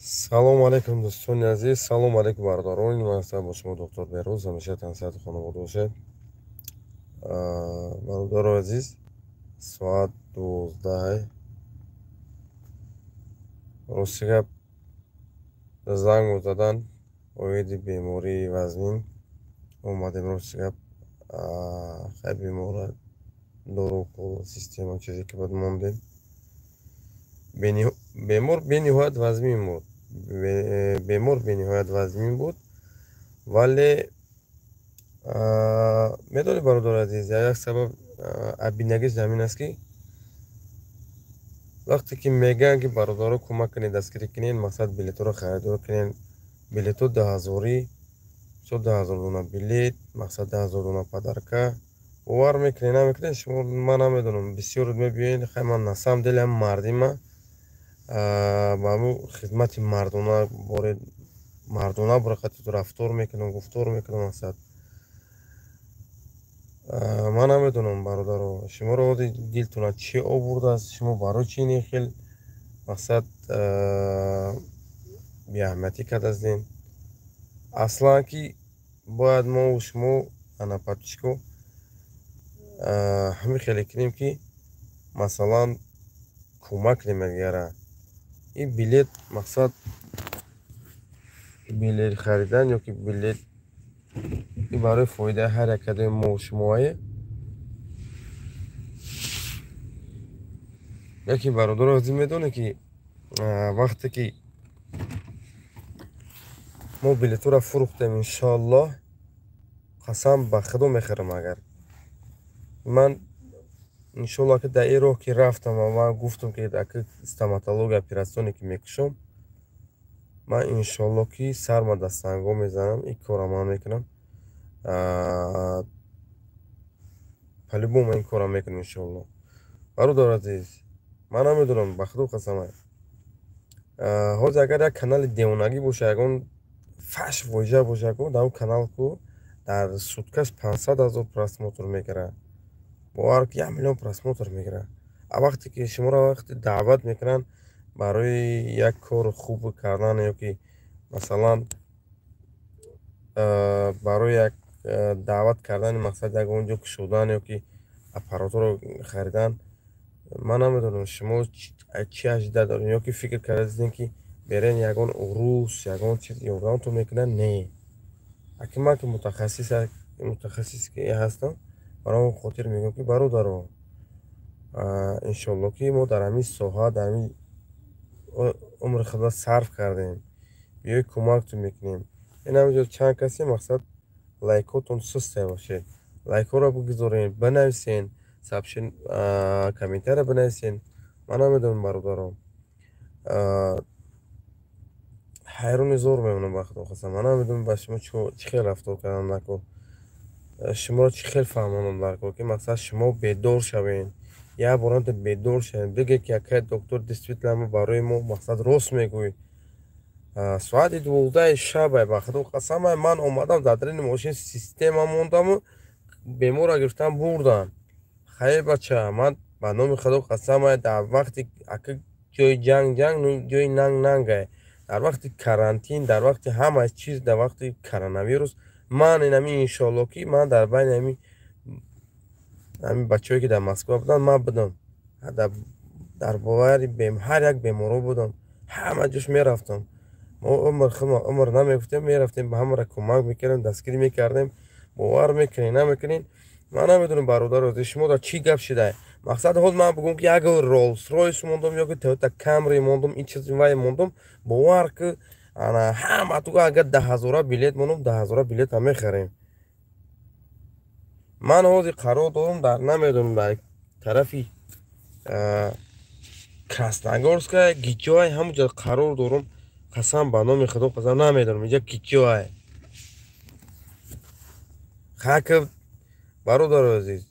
салом алейкум дӯстони азиз, салом алейкум бардорони ман ҳастам бо шумо доктор Берӯз. ҳамеша тансиҳату хонавода бошед. бародаро азиз, соат 12 рости гап занг задан оиди бемории вазнин омадем. рости гап хай бемора дору система чизе ки бад мондем. бемор бениҳоят вазмин буд. бемор бениҳоят вазмин буд, вале медони бародар азиз, як сабаб абинагиш замин аст ки вақте ки мегӯянд ки бародаро кӯмак кунед, дастгирӣ кунед, мақсад билетҳоро харидор кунед. билетҳо 10,000 со 10,000 дона билет, мақсад 10,000 дона падарка. бовар мекунед намекунед, шумо ман намедонам, бисёр мебиёед, хай ман на самом деле ҳам мардима ба ҳамн хизмати мардона бурақати рафтор мекунам, гуфтор мекунам. мақсад ман намедонам бародаро, шуморо оди дилтона чӣ овурдааст, шумо барои чӣ ин хел мақсад беаҳамиятӣ кардаздем. аслан ки бояд мо шумо анапатчико ҳамин хеле кунем ки масалан кӯмак намегара. ин билет мақсад билет харидан ё ки билет ин барои фоидаи ҳар як кадоми мо шумоае. яке бародар азиз медоне ки вақте ки мо билетҳоро фурӯхтем, иншоаллоҳ қасам ба худо мехӯрам. агар ман иншоаллоҳ ки дар ин роҳ ки рафтам ва ман гуфтам ки стоматология оператсионе ки мекушам, ман иншоаллоҳ ки сарма дастангҳо мезанам, ин кора ман мекунам. по-любому ин кора мекунам иншоаллоҳ. бародар азиз, ман намедонам, ба худо қасама, ҳозир агар як канали девонагӣ боша, ягон фаш воҷа боша, дар он канал дар суткаш 500,000 просмотр мегирад. бовар ки 1 миллион просмотр мегирад. а вақте ки шуморо вақте даъват мекунанд барои як кори хуб кардан ё ки масалан барои як даъват кардани мақсад ягон ҷо кушодан ё ки аппаратурро харидан, ман намедонам шумо чӣ аҷида доред, ё ки фикр кардастед ки берен ягон урус ягон чиз ёрдамтон мекунад. не, аки ман ки мутахассис ки ҳастам, барои он хотир мегӯям ки бародаро, иншоаллоҳ ки мо дар ҳамин соҳа, дар ҳамин умри худро сарф кардем, биёй кӯмактон мекунем. ин ҳаминҷо чанд касе мақсад лайкотон сусте бошед, лайкҳоро бигузоред, бинависен, комментария бинависен. ман намедонам бародаро, ҳайрони зор мемонам ба худо қасам. ман намедонам ба шумо чӣ хел рафтор кардам дар кор, шуморо чӣ хел фаҳмондам дар кор, ки мақсад шумо бедор шавед. як боранта бедор шавед, бигӯед ки якай доктор действительно барои мо мақсад рост мегӯяд. соати 12 шаба, ба худо қасама, ман омадам дар дарини мошин система мондаму бемора гирифтан бурдан. хайр бача, ман ба номи худо қасама, дар вақти ҷои ҷанг ҷои нангае, дар вақти карантин, дар вақти ҳама чиз, дар вақти коронавирус, ман инамин иншоаллоҳ ки ман дар байни ҳамин бачаҳое ки дар Москва буданд, ман будам дар бовари ҳар як беморо будам, ҳама ҷош мерафтам. мо умр намегуфтем, мерафтем, ба ҳамаро кӯмак мекардем, дастгирӣ мекардем. бовар мекунед намекунед, ман намедонам бародаро, шумо дар чӣ гап шуда. мақсад ҳоз ман бигӯям ки як Rolls Royce мондам ё ки Toyota Camry мондам, ин чизи вай мондам, бовар ки ҳама туга агар 10,000 билет мондам, 10,000 билета мехарем. ман ҳозир қарор дорам дар намедонам дар тарафи Красногорская, Гиҷоай, ҳамонҷо қарор дорам. қасам ба номи худо қасам намедонам инҷа Гиҷоай. хаки бародаро азиз,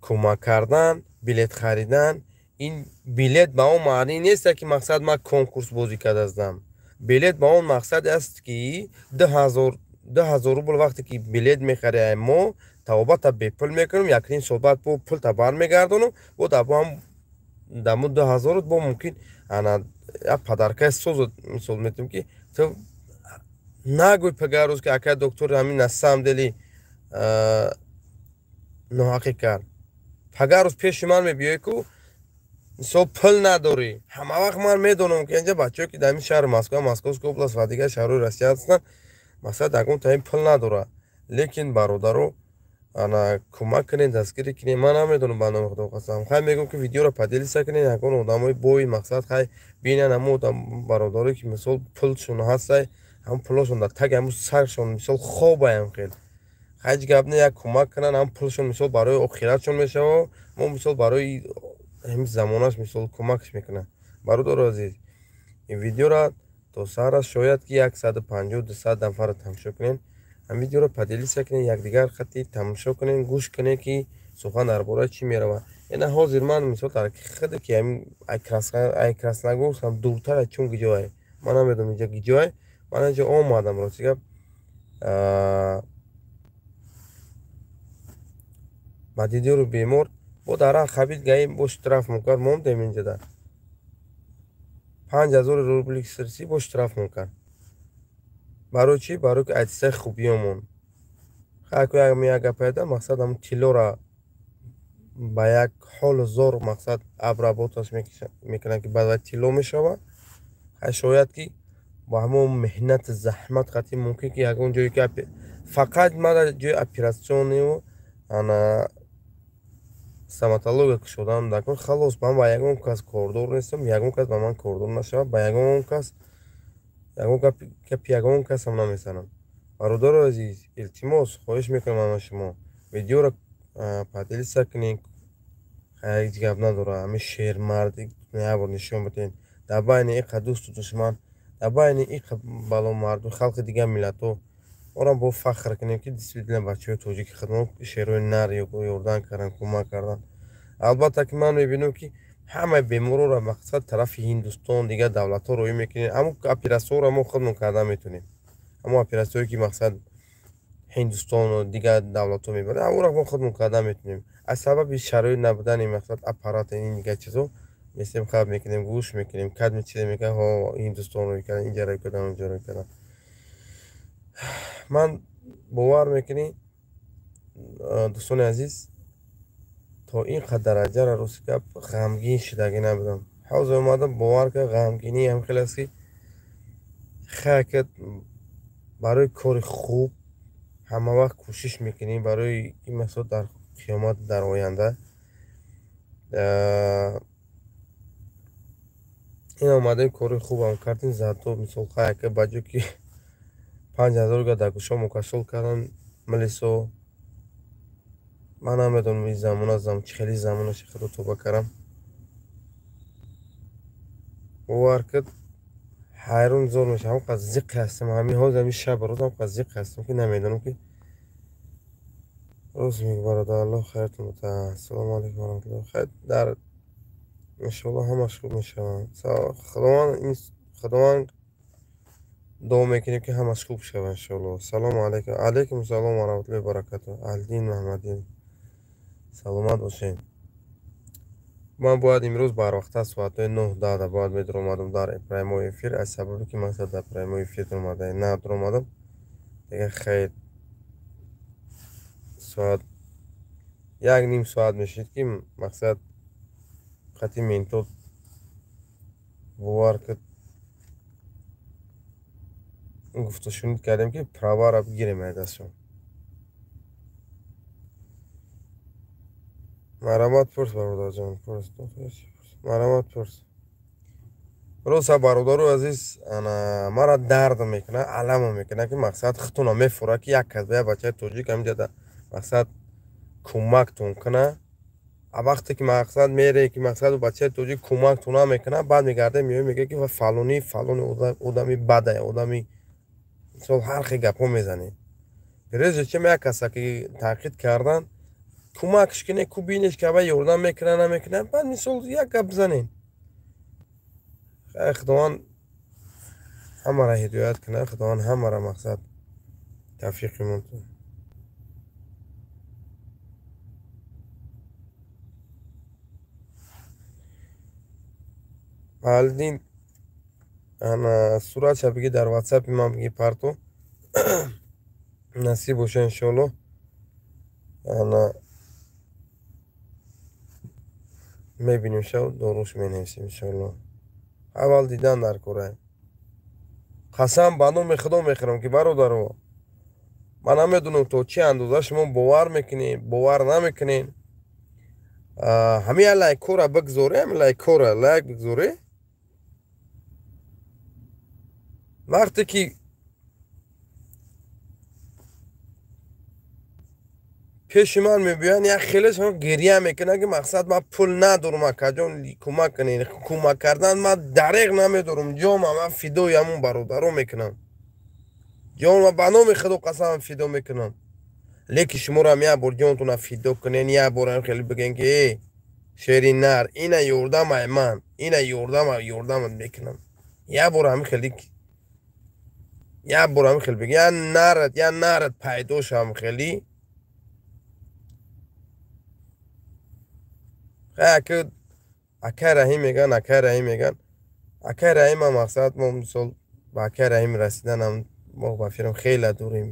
кӯмак кардан, билет харидан, ин билет ба он маънӣ нест ки мақсад ман конкурс бозӣ кардаастам. билет ба он мақсад аст ки 10,000 рубл вақте ки билет мехарем мо, табобата бепул мекунам, якним соат баъд пулта бармегардонам, бо дамо 2000 бо мумкин ана я падаркай соз мисол метим ки то нагӯй пагарӯз ки ака доктор ҳамин на самом деле ноҳақиқат пагарӯз пеши ман мебиёӣ ку мисол пул надорӣ ҳама вақт ман медонам ки инҷа бачаҳое ки дар ин шаҳри Москва Московская област ва дигар шаҳрҳои Россия ҳастанд мақсад ягон таин пул надорад лекин бародаро ана кӯмак кунед дастгирӣ кунед ман намедонам ба номи Худо қасам хай мегӯям ки видеоро поделиса кунед ягон одамои бои мақсад хай бинанд ҳамон бародарое ки мисол пулшон ҳастай ҳамон пулашон дар таги ҳамон саршон мисол хобаям хел ҳеҷ гап не як кӯмак кунанд ҳамон пулшон мисол барои охиратшон мешава мо мисол барои ҳамин замонаш мисол кӯмакш мекунад бародаро азиз ин видеоро то сараш шояд ки 150-200 нафаро тамошо кунед ҳам видеоро поделиса кунед якдигар хати тамошо кунед гӯш кунед ки сухан дар бораи чӣ меравад яна ҳозир ман мисол дар хаде ки ҳамин ай красногорск ҳам дуртар чун гиҷоай ман намедонам инҷа гиҷоай ман инҷа омадам рости гап ба дидёру бемор бо даран хабид гаим бо штраф мукард мондем инҷа да 5000 рубли сирси бо штраф мукард барои чӣ барои ки айтисаи хубиёмон хайку як гапайда мақсад ҳамн тиллора ба як ҳолу зор мақсад обработаш мекунад ки баъд тилло мешавад хай шояд ки ба ҳамон меҳнати заҳмат қати мумкин ки ягон ҷое ки фақат мана ҷои оператсионию ана стоматология кушодам дакор халос ман ба ягон кас кордор нестам ягон кас ба ман кордор нашавад ба ягон кас гапи ягон касам намезанам бародаро азиз илтимос хоҳиш мекунам ана шумо видеоро поделиса кунед ҳеҷ гап надорад ҳамин шермардӣ якбор нишон бидем дар байни иқа дӯсту душман дар байни иқа бало марду халқи дигар миллатҳо орам бо фахр кунем ки действительно бачаҳои тоҷики хидмат шерои нар ёрдан карданд кӯмак карданд албатта ки ман мебинам ки ҳамаи беморора мақсад тарафи Ҳиндустон дигар давлатҳо роҳӣ мекунем ҳамон оператсияро мо худмон карда метавонем ҳамон оператсияе ки мақсад Ҳиндустону дигар давлатҳо мебарад ҳамонро мо худмон карда метавонем аз сабаби шароит набудани мақсад аппарат ин дигар чизо месем хаб мекунем гӯш мекунем кадми чизе мекунем ҳо Ҳиндустонро кардам инҷаро кардам онҷаро кардам ман бовар мекунем дӯстони азиз то ин қадр дараҷаро рости гап ғамгин шидагӣ набудам ҳозир омадам бовар кард ғамгинӣ ҳам хеле аст ки хай кард барои кори хуб ҳама вақт кӯшиш мекунем барои ин мақсад дар қиёмат дар оянда ин омадаем кори хубам кардем зато мисол хай кард ба ҷо ки 5000 га дар гӯша мукашол кардан милисо ман намедонам ин замона чӣ хели замонаши худо тоба карам бовар кард ҳайрон зор мешавам ҳам қад зиқ ҳастам ҳамин ҳозир ҳамин шаб рӯз ҳам қад зиқ ҳастам ки намедонам ки рост меги бародар аллоҳ хайртон буда ассалому алайкум вараҳматуллоҳи хайр дар иншоаллоҳ ҳамаш хуб мешаванд худованд дуо мекунем ки ҳамаш хуб шавад иншоаллоҳ салому алайкум алайкум ассалом вараҳматуллоҳи баракатуҳ аҳлидин маҳмадин саломат бошед ман бояд имрӯз барвақта соатҳои 9-10 бояд медуромадам дар прямой эфир аз сабабе ки мақсад дар прямой эфир надуромадам дигар хайр соат 1 соат мешид ки мақсад хати ментод бовар кард гуфташунид кардем ки правара бигирем айдашон марамат пурс бародарҷон марамат пурс роса бародару азиз ана мара дард мекунад аламо мекунад ки мақсад хитона мефурад ки як кас ба як бачаи тоҷик ҳамҷада мақсад кӯмактон кунад вақте ки мақсад мере ки мақсад бачаи тоҷик кӯмактон намекунад баъд мегарда меоӣ мегӯяд ки фалони одами бадае одами мисол ҳар хел гапҳо мезанед прежде чем як каса ки танқид кардан кӯмакш кунед ку бинед ки ава ёрдам мекунад намекунад баъд мисол як гап бизанед хай худованд ҳамаро ҳидоят кунад худованд ҳамаро мақсад тавфиқи монтон алдин ана суратша биги дар ватсапи ман биги парту насиб боша иншоалло ана мебинем шав доруш менависем иншоалло аввал дидан дар кора қасам ба номи худо мехӯрам ки бародаро ман намедунам то чӣ андоза шумо бовар мекунед бовар намекунед ҳамин лайкора бигзорӣ ҳамин лайкора лайк бигзорӣ вақте ки пеши ман мебиёянд як хеле шумо гирья мекунад ки мақсад ман пул надорам акаҷон кӯмак кунед кӯмак кардан ман дареғ намедорам ҷома ман фидои ҳамон бародаро мекунам ҷон ва ба номи худо қасамам фидо мекунам лекин шуморо як бор ҷонтона фидо кунен як борам хеле бигӯен ки шери нар ина ёрдамай ман ина ёрдамат мекунам як бор ҳамин хеле биг я нарат пайдо шавам хеле акай раҳим меган акай раҳима мақсад мо мисол ба акай раҳим расиданам мо ба фирм хеле дурем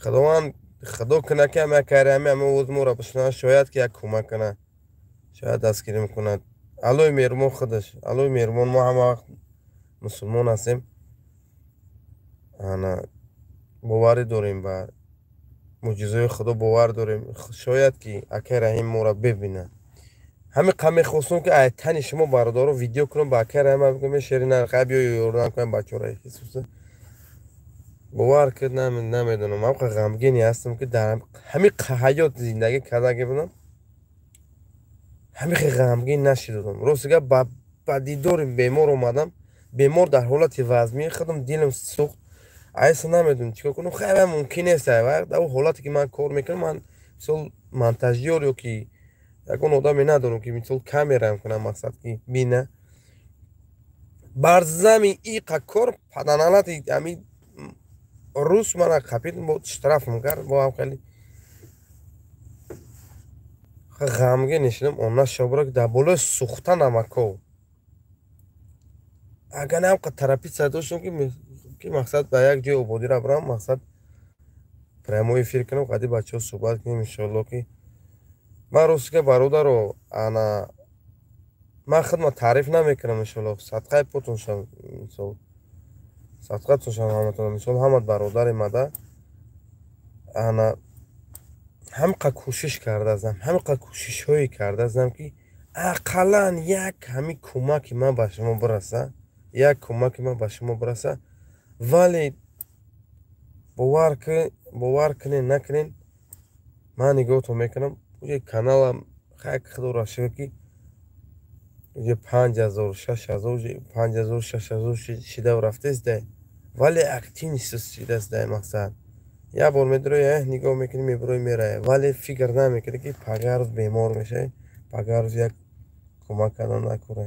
худованд худо куна ки ҳам акай раҳими ҳама оз моро бишунад шояд ки як кӯмак кунад шояд дастгирӣ мекунад алои меҳрубон худаш алои меҳрубон мо ҳама вақт мусулмон ҳастем ана боварӣ дорем ба муъҷизаҳои худо бовар дорем шояд ки акай раҳим моро бибинад ҳамин қа мехостам ки ай тани шумо бародаро видео кунам ба акай раҳима бигӯям шери нар қай биё ёрдам кунам бачора бовар кард намедонам ман ғамгини ҳастам ки дар ҳамин қа ҳаёт зиндагӣ кардаги будам ҳамин ғамгин нашудам ростига ба дидори бемор омадам бемор дар ҳолати вазмии худам дилам сӯхт айса намедонам чӣ кор кунам хеле мумкин нест дар ӯ ҳолате ки ман кор мекунам ман мисол монтажёр ё ки ягон одаме надорам ки мисол камераам кунам мақсад ки бина бар замин иқа кор паданалати ҳамин рӯз мана қапид штрафам кард бо ҳам хеле ғамгин нишидам онна шобра ки дар болои сӯхта намаков агар не ҳамқа терапевт доштам ки мақсад ба як ҷои ободиро барам мақсад прямой эфир кунам қади бачаҳо суҳбат кунем иншоалло ки ман ростига бародаро ана ман худма таъриф намекунам иншоалло садқаи потон шав мисол садқатон шав ҳаматон мисол ҳамат бародари мада ана ҳамқа кӯшиш кардаазам ҳамқа кӯшишҳое кардаазам ки ақаллан як ҳамин кӯмаки ман ба шумо бираса як кӯмаки ман ба шумо бираса вале бовар кунен накунен ман нигоҳтон мекунам уҷа каналам хак худоро шука ки уҷа 5000 6000 5000 6000 шидав рафтест да вале активни шидааст да мақсад як бор медурои нигоҳ мекунӣ мебурои мерае вале фикр намекунӣ ки пагарӯз бемор мешавӣ пагарӯз як кӯмак кардан накора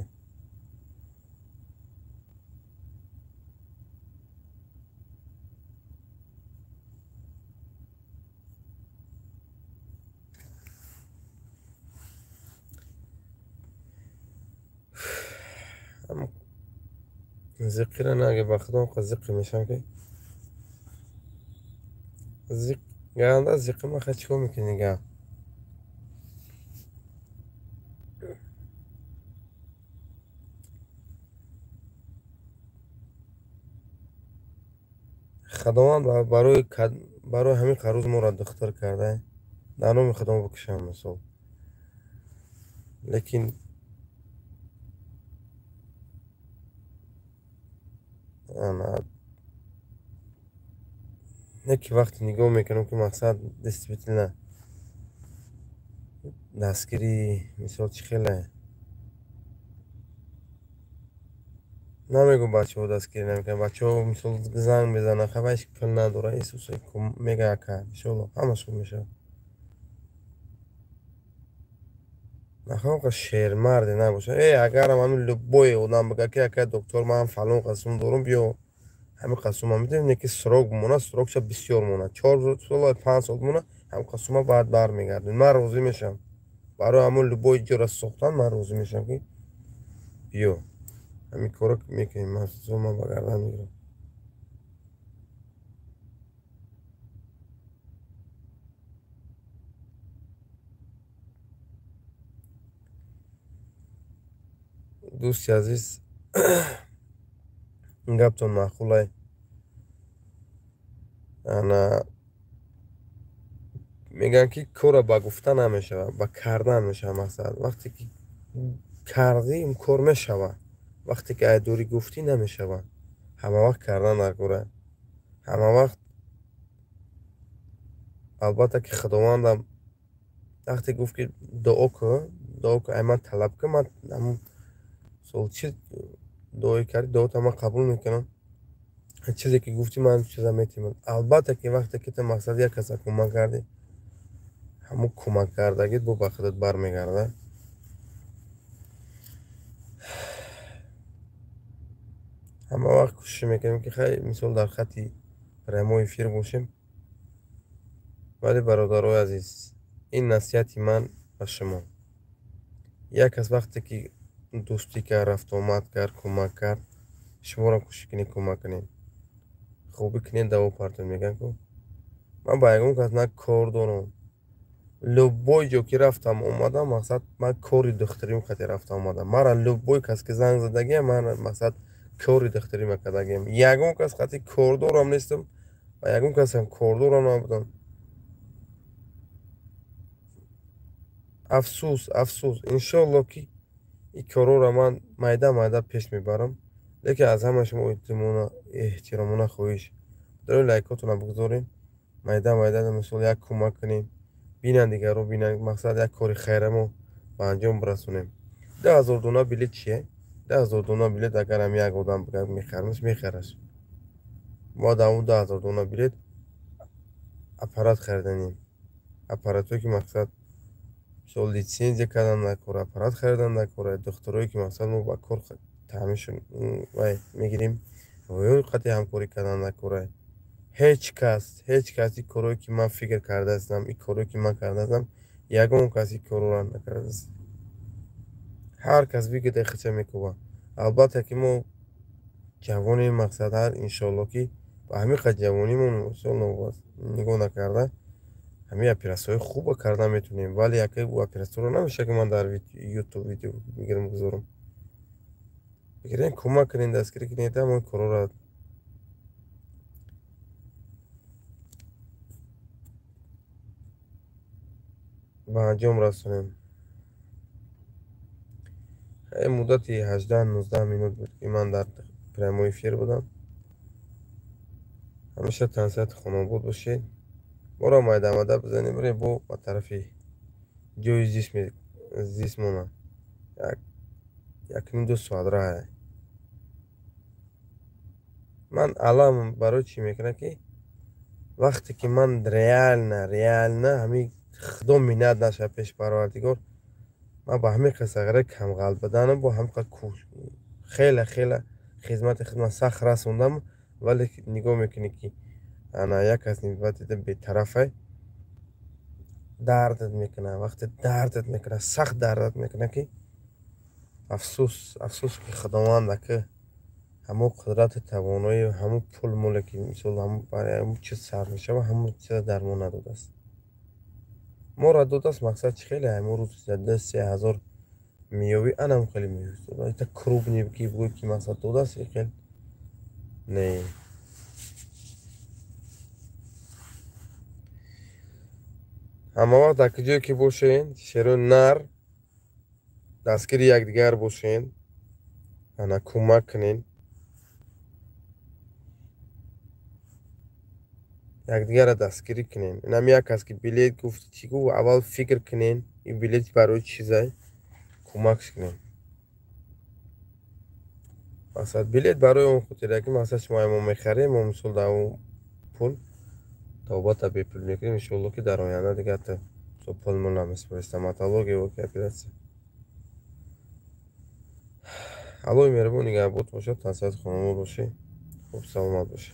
зиқира наге ба худом зиқи мешам ки зиқ ганда зиқи маха чикор мекунӣ га худованд барои ҳамин қарӯз моро духтар карда дар номи худом бикушам мисол лекин неки вақте нигоҳ мекунам ки мақсад действительно дастгирӣ мисол чӣ хеле намегӯям бачаҳо дастгирӣ намекунам бачаҳо мисол занг мезананд хабариш пул надора мега ака иншоалло ҳамашон мешавад нахоҳам шермарде набошад агарам ҳамин любое одам бигӯяд ки ака доктор ман фалон қасм дорам биё ҳамин қасума медонед ки срок бимонад срокша бисёр монад 4 сол 5 сол бимонад ҳам қасума баъд бармегардад ман розӣ мешавам برای همون لبای جورا سوختن من روزی میشم که بیو همین کارو میکنیم. من زوما بگردن میگیرم. دوستی عزیز این گپتون معقوله. انا میگن که کار با گفتن نمیشه، با کردن میشه. مثلا وقتی که کردی اون کار میشوه، وقتی که دوری گفتی نمیشوه. همه وقت کردن در کاره، همه وقت. البته که خداوندم وقتی گفت که دعا که من طلب که من همون سوال چی دعای کردی دعا تا من قبول میکنم. چیزی که گفتی من چیزا میتونم. البته که وقتی که تو مقصد یک کسی کمک کردی، همون کمک کردگیت با بخدت برمیگرده. همه وقت کوشش میکنیم که خیلی مثال در خطی رموی فیر باشیم. ولی برادرای عزیز این نصیحتی من به شما. یک کس وقتی که دوستی کرد، رفت آمد کرد، کمک کرد، شما را کوشش کنید کمک کنید، خوبی کنید. دو پارتون میگن که من با یکم کس نه کار دارم، لبای جو که رفتم اومدم مقصد من کاری دختریم خطی رفتم اومدم. مرا لبای کس که زنگ زدگی من مقصد کاری دختری مکدگیم. یکم کس خطی کار دارم نیستم و یکم کس هم کار دارم نبودم. افسوس انشالله که این کارو را من майда پیش میبرم. لیکن از همه شما احترامونه خواهش داریم لایکاتون رو بگذارین. майда مثلا یک کمک کنیم بینندگی رو بینن. مقصد یک کاری خیرمو به انجام برسونیم. 10,000 دونه بلیت چیه؟ 10,000 دونه بلیت اگر هم یک آدم بگه میخرمش میخرش. ما در اون 10,000 دونه بلیت اپارات خریدنیم. اپاراتوی که مقصد سو لیسنزی کردن نکوره، اپارات خریدن نکوره. دختروی که مثلا ما با کار تعمیشون میگیریم و اون قطعی همکاری کردن نکوره. هیچ کس این کاری که من فکر کرده هستم، این کاری که من کرده هستم، یگان کسی کارو را نکرده است. هر کس بگه دقیقه میکوبه. البته که ما جوانی مقصد هر انشالله که با همین قد جوانیمون نگاه نکرده همین اپیراسیون خوب کردن میتونیم. ولی یکی او اپیراسیون رو نمیشه که من در یوتیوب ویدیو میگیرم بگذارم. بگیرین کمک کنین، دستگیری کنین تا ما کارو را به انجام رسونیم. خیلی مدتی 18-19 minut بود که من در پرموی فیر بودم. همیشه تنسیت خانم بود باشید. ما را майда بزنیم بریم با طرفی جوی زیسمونه یک 2 ساعت راه. من علام برای چی میکنه که وقتی که من ریال نه همین خدا مینت نشه پیش پروردگار. من با همین قصه کم قلب بدنم با هم خیلی خدمت سخت رسوندم. ولی نگاه میکنی که انا یک از نسبت به طرفه دردت میکنه. وقتی دردت میکنه سخت دردت میکنه که افسوس که خداوند که همون قدرت توانایی و همون پول مولکی مثل همون برای همون چیز صرف میشه و همون چیز درمون نداده است. ما را داده است مقصد چی خیلی همون روز زده 3,000 میوی انم خیلی میوست و ایتا کروب نیبکی بگوی که مقصد داده است خیلی نه. همه وقت در کجایی که باشین شیرو نر دستگیر یکدیگر باشین. انا کمک کنین یکدیگر را دستگیری کنین. این هم یک کس که بلیت گفت چی گو اول فکر کنین این بلیت برای چیزه کمکش کنین. مثلا بلیت برای اون خاطره که مثلا شما ما میخریم ما مثل در اون پول توبات به پول میکنیم انشالله که در آینده دیگه تا پول مون نمیسپره. استماتولوژی و که اپیراسیون الان مهربون نگه بود باشه تنسیت خانمو باشه خوب سلامت باشه.